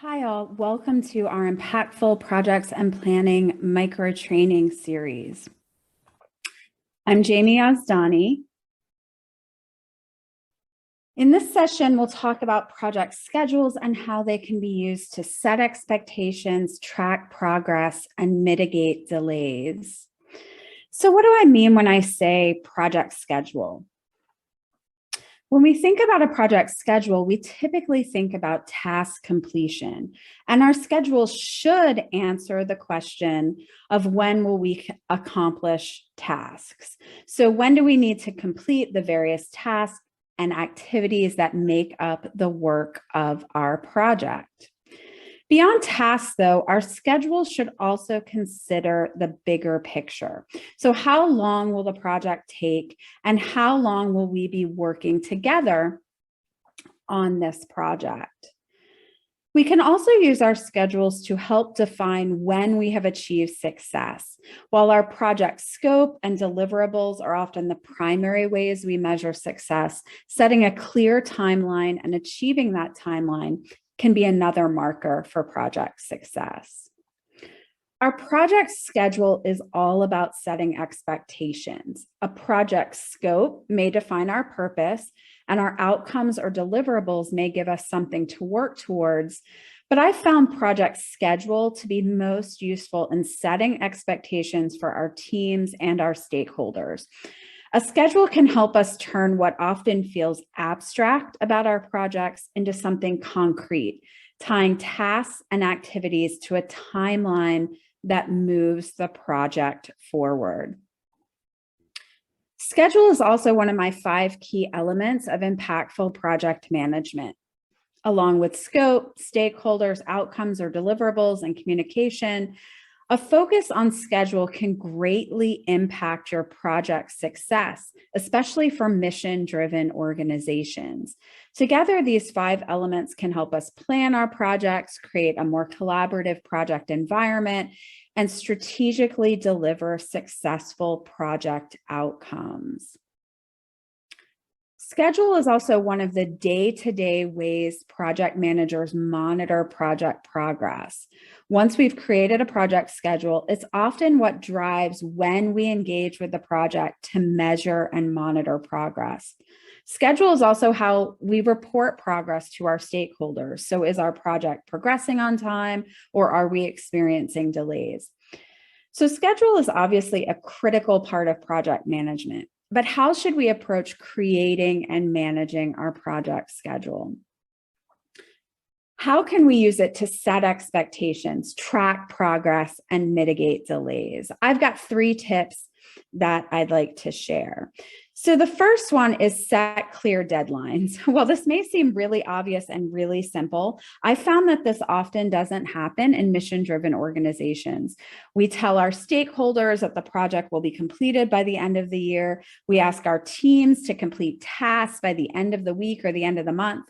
Hi, all. Welcome to our Impactful Projects and Planning Micro Training Series. I'm Jamie Ozdani. In this session, we'll talk about project schedules and how they can be used to set expectations, track progress, and mitigate delays. So what do I mean when I say project schedule? When we think about a project schedule, we typically think about task completion, and our schedule should answer the question of when will we accomplish tasks. So when do we need to complete the various tasks and activities that make up the work of our project? Beyond tasks, though, our schedule should also consider the bigger picture. So how long will the project take, and how long will we be working together on this project? We can also use our schedules to help define when we have achieved success. While our project scope and deliverables are often the primary ways we measure success, setting a clear timeline and achieving that timeline can be another marker for project success. Our project schedule is all about setting expectations. A project scope may define our purpose, and our outcomes or deliverables may give us something to work towards. But I found project schedule to be most useful in setting expectations for our teams and our stakeholders. A schedule can help us turn what often feels abstract about our projects into something concrete, tying tasks and activities to a timeline that moves the project forward. Schedule is also one of my 5 key elements of impactful project management. Along with scope, stakeholders, outcomes or deliverables, and communication, a focus on schedule can greatly impact your project success, especially for mission-driven organizations. Together, these 5 elements can help us plan our projects, create a more collaborative project environment, and strategically deliver successful project outcomes. Schedule is also one of the day-to-day ways project managers monitor project progress. Once we've created a project schedule, it's often what drives when we engage with the project to measure and monitor progress. Schedule is also how we report progress to our stakeholders. So is our project progressing on time, or are we experiencing delays? So schedule is obviously a critical part of project management. But how should we approach creating and managing our project schedule? How can we use it to set expectations, track progress, and mitigate delays? I've got 3 tips that I'd like to share. So the first one is set clear deadlines. While this may seem really obvious and really simple, I found that this often doesn't happen in mission-driven organizations. We tell our stakeholders that the project will be completed by the end of the year. We ask our teams to complete tasks by the end of the week or the end of the month.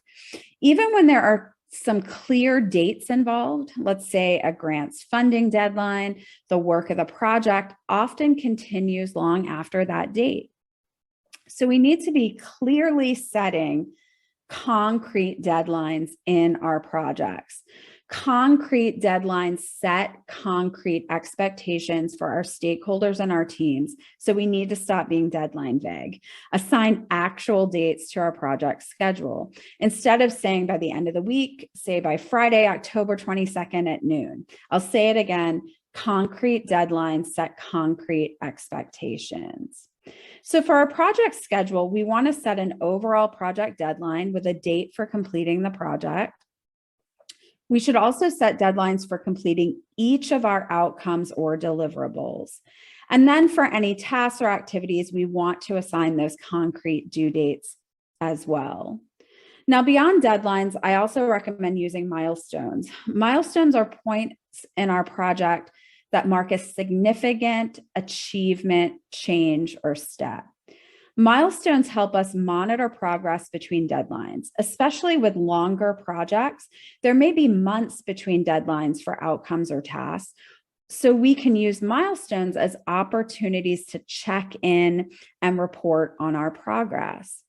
Even when there are some clear dates involved, let's say a grant's funding deadline, the work of the project often continues long after that date. So we need to be clearly setting concrete deadlines in our projects. Concrete deadlines set concrete expectations for our stakeholders and our teams. So we need to stop being deadline vague. Assign actual dates to our project schedule. Instead of saying by the end of the week, say by Friday, October 22nd at noon. I'll say it again, concrete deadlines set concrete expectations. So for our project schedule, we want to set an overall project deadline with a date for completing the project. We should also set deadlines for completing each of our outcomes or deliverables. And then for any tasks or activities, we want to assign those concrete due dates as well. Now, beyond deadlines, I also recommend using milestones. Milestones are points in our project that mark a significant achievement, change, or step. Milestones help us monitor progress between deadlines, especially with longer projects. There may be months between deadlines for outcomes or tasks. So we can use milestones as opportunities to check in and report on our progress.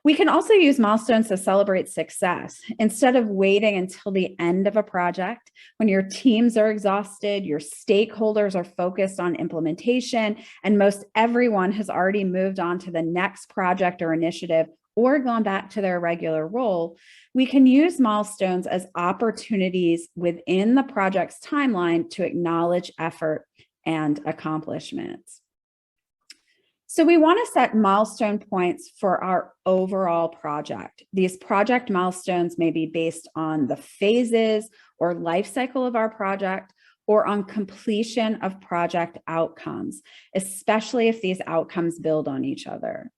We can also use milestones to celebrate success. Instead of waiting until the end of a project, when your teams are exhausted, your stakeholders are focused on implementation, and most everyone has already moved on to the next project or initiative or gone back to their regular role, we can use milestones as opportunities within the project's timeline to acknowledge effort and accomplishments. So we want to set milestone points for our overall project. These project milestones may be based on the phases or life cycle of our project or on completion of project outcomes, especially if these outcomes build on each other.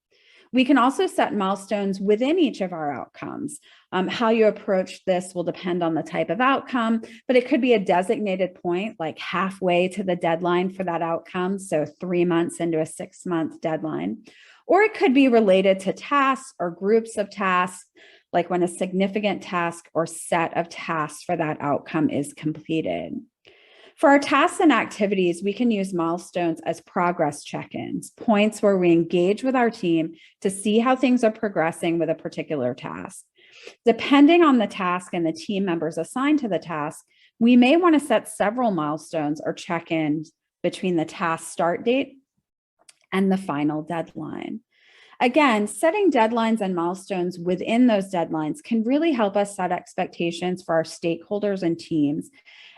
We can also set milestones within each of our outcomes. How you approach this will depend on the type of outcome, but it could be a designated point, like halfway to the deadline for that outcome, so 3 months into a 6-month deadline. Or it could be related to tasks or groups of tasks, like when a significant task or set of tasks for that outcome is completed. For our tasks and activities, we can use milestones as progress check-ins, points where we engage with our team to see how things are progressing with a particular task. Depending on the task and the team members assigned to the task, we may want to set several milestones or check-ins between the task start date and the final deadline. Again, setting deadlines and milestones within those deadlines can really help us set expectations for our stakeholders and teams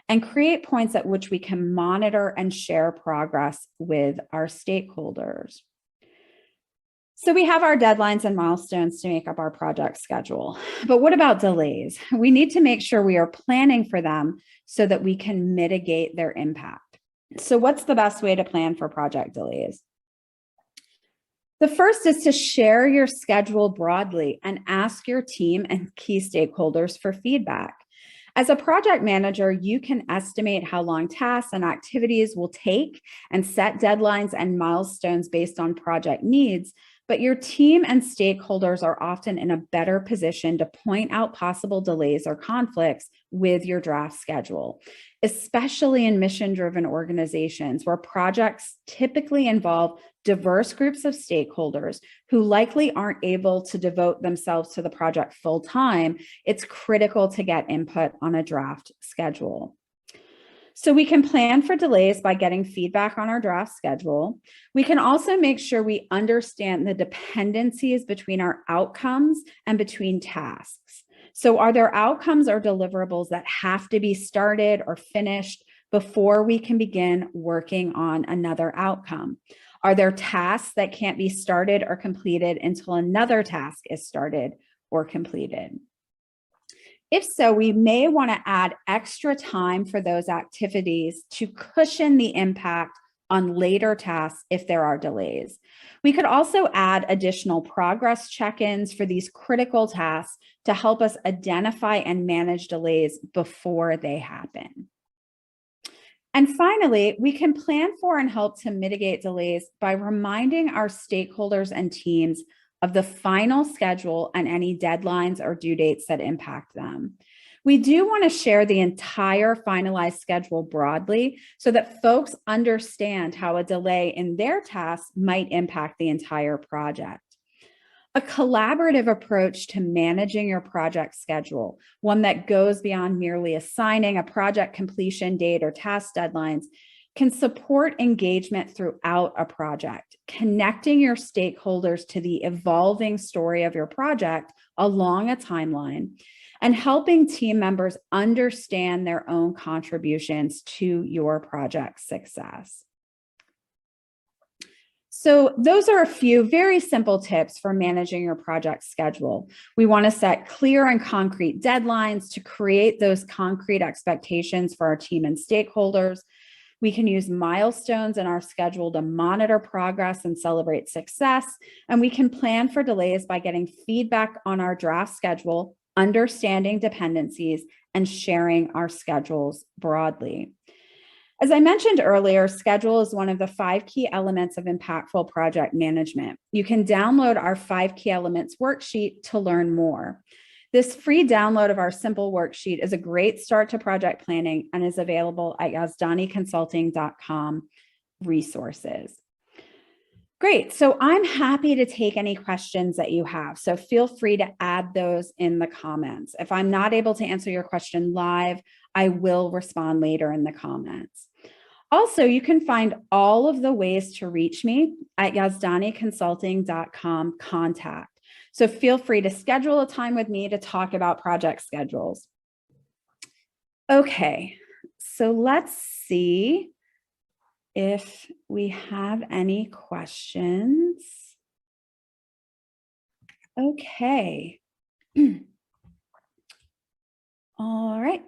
and create points at which we can monitor and share progress with our stakeholders. So we have our deadlines and milestones to make up our project schedule. But what about delays? We need to make sure we are planning for them so that we can mitigate their impact. So what's the best way to plan for project delays? The first is to share your schedule broadly and ask your team and key stakeholders for feedback. As a project manager, you can estimate how long tasks and activities will take and set deadlines and milestones based on project needs, but your team and stakeholders are often in a better position to point out possible delays or conflicts with your draft schedule, especially in mission-driven organizations where projects typically involve diverse groups of stakeholders who likely aren't able to devote themselves to the project full time. It's critical to get input on a draft schedule. So we can plan for delays by getting feedback on our draft schedule. We can also make sure we understand the dependencies between our outcomes and between tasks. So are there outcomes or deliverables that have to be started or finished before we can begin working on another outcome? Are there tasks that can't be started or completed until another task is started or completed? If so, we may want to add extra time for those activities to cushion the impact on later tasks if there are delays. We could also add additional progress check-ins for these critical tasks to help us identify and manage delays before they happen. And finally, we can plan for and help to mitigate delays by reminding our stakeholders and teams of the final schedule and any deadlines or due dates that impact them. We do want to share the entire finalized schedule broadly so that folks understand how a delay in their tasks might impact the entire project. A collaborative approach to managing your project schedule, one that goes beyond merely assigning a project completion date or task deadlines, can support engagement throughout a project, connecting your stakeholders to the evolving story of your project along a timeline, and helping team members understand their own contributions to your project's success. So those are a few very simple tips for managing your project schedule. We want to set clear and concrete deadlines to create those concrete expectations for our team and stakeholders. We can use milestones in our schedule to monitor progress and celebrate success. And we can plan for delays by getting feedback on our draft schedule, understanding dependencies, and sharing our schedules broadly. As I mentioned earlier, schedule is one of the 5 key elements of impactful project management. You can download our 5 key elements worksheet to learn more. This free download of our simple worksheet is a great start to project planning and is available at yazdaniconsulting.com resources. Great. So I'm happy to take any questions that you have. So feel free to add those in the comments. If I'm not able to answer your question live, I will respond later in the comments. Also, you can find all of the ways to reach me at yazdaniconsulting.com contact. So feel free to schedule a time with me to talk about project schedules. Okay, so let's see if we have any questions. Okay. All right.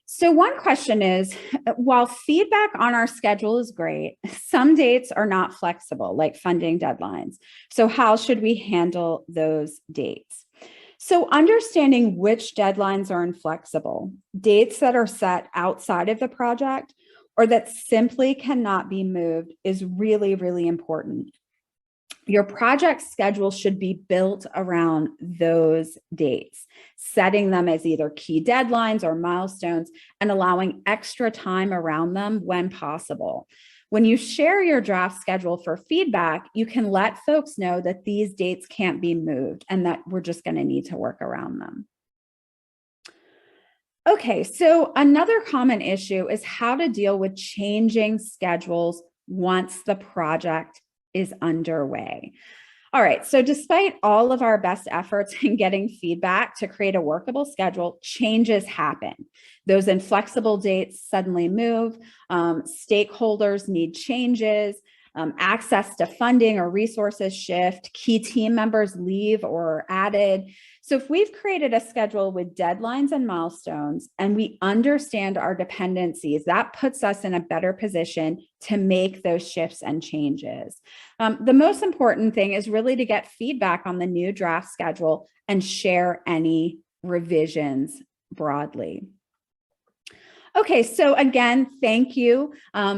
So one question is, while feedback on our schedule is great, some dates are not flexible, like funding deadlines. So how should we handle those dates? So understanding which deadlines are inflexible, dates that are set outside of the project or that simply cannot be moved is really, really important. Your project schedule should be built around those dates, setting them as either key deadlines or milestones and allowing extra time around them when possible. When you share your draft schedule for feedback, you can let folks know that these dates can't be moved and that we're just going to need to work around them. Okay, so another common issue is how to deal with changing schedules once the project is underway. All right, so despite all of our best efforts in getting feedback to create a workable schedule, changes happen. Those inflexible dates suddenly move, stakeholders need changes, access to funding or resources shift, key team members leave or are added. So if we've created a schedule with deadlines and milestones and we understand our dependencies, that puts us in a better position to make those shifts and changes. The most important thing is really to get feedback on the new draft schedule and share any revisions broadly. Okay, so again, thank you.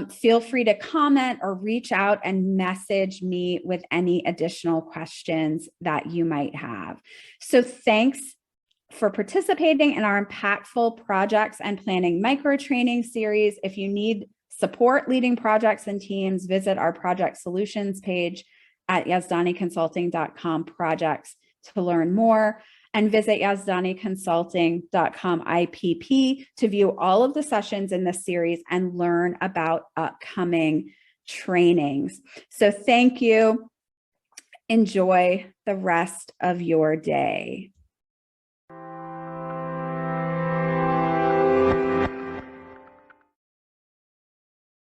Feel free to comment or reach out and message me with any additional questions that you might have. So thanks for participating in our impactful projects and planning micro training series. If you need support leading projects and teams, visit our project solutions page at yazdaniconsulting.com projects to learn more. And visit yazdaniconsulting.com IPP to view all of the sessions in this series and learn about upcoming trainings. So thank you. Enjoy the rest of your day.